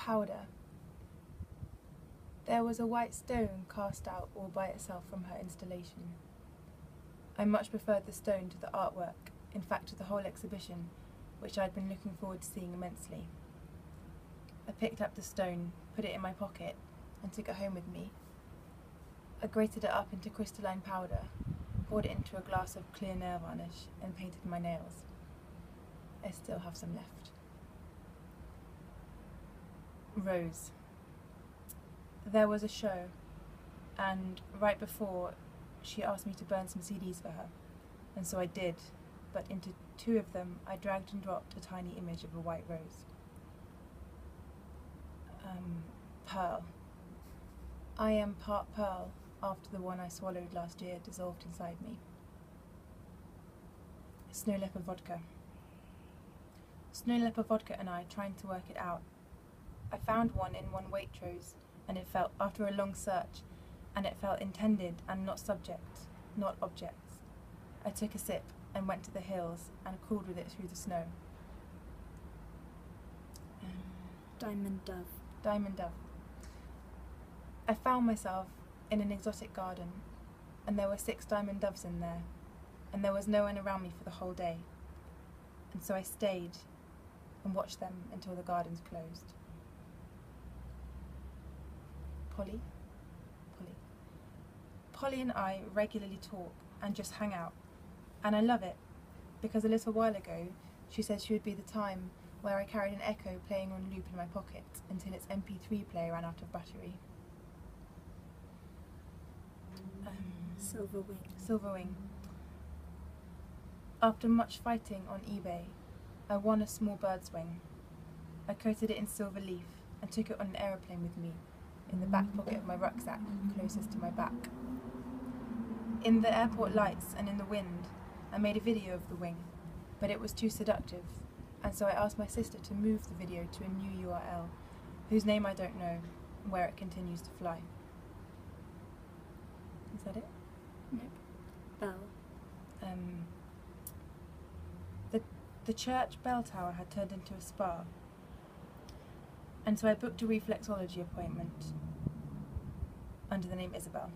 Powder. There was a white stone cast out all by itself from her installation. I much preferred the stone to the artwork, in fact to the whole exhibition, which I had been looking forward to seeing immensely. I picked up the stone, put it in my pocket, and took it home with me. I grated it up into crystalline powder, poured it into a glass of clear nail varnish, and painted my nails. I still have some left. Rose. There was a show, and right before, she asked me to burn some CDs for her, and so I did, but into 2 of them I dragged and dropped a tiny image of a white rose. Pearl. I am part pearl after the one I swallowed last year dissolved inside me. Snow Leopard Vodka. Snow Leopard Vodka and I trying to work it out. I found one in one Waitrose, and it felt, after a long search, and it felt intended and not subject, not objects. I took a sip and went to the hills and cooled with it through the snow. Diamond Dove. Diamond Dove. I found myself in an exotic garden, and there were 6 diamond doves in there, and there was no one around me for the whole day, and so I stayed and watched them until the gardens closed. Polly? Polly and I regularly talk and just hang out, and I love it, because a little while ago she said she would be the time where I carried an Echo playing on loop in my pocket until its MP3 player ran out of battery. Silverwing. After much fighting on eBay, I won a small bird's wing. I coated it in silver leaf and took it on an aeroplane with me, in the back pocket of my rucksack closest to my back. In the airport lights and in the wind, I made a video of the wing, but it was too seductive, and so I asked my sister to move the video to a new URL, whose name I don't know, where it continues to fly. Is that it? Nope. Bell. The church bell tower had turned into a spa, and so I booked a reflexology appointment under the name Isabel.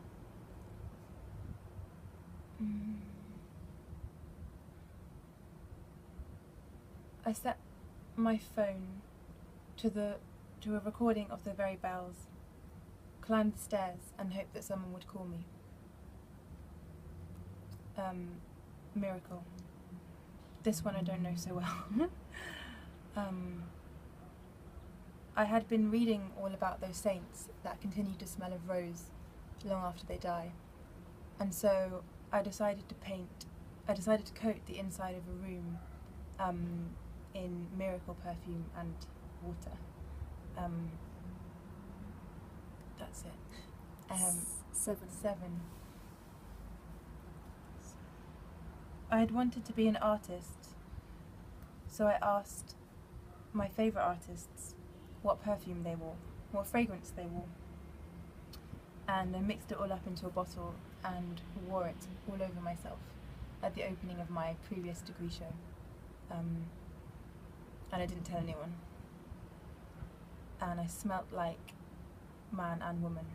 I set my phone to a recording of the very bells, climbed the stairs and hoped that someone would call me. Miracle. This one I don't know so well. I had been reading all about those saints that continue to smell of rose long after they die, and so I decided to coat the inside of a room in miracle perfume and water. That's it. 7. I had wanted to be an artist, so I asked my favourite artists what perfume they wore, what fragrance they wore, and I mixed it all up into a bottle and wore it all over myself at the opening of my previous degree show, and I didn't tell anyone, and I smelt like man and woman.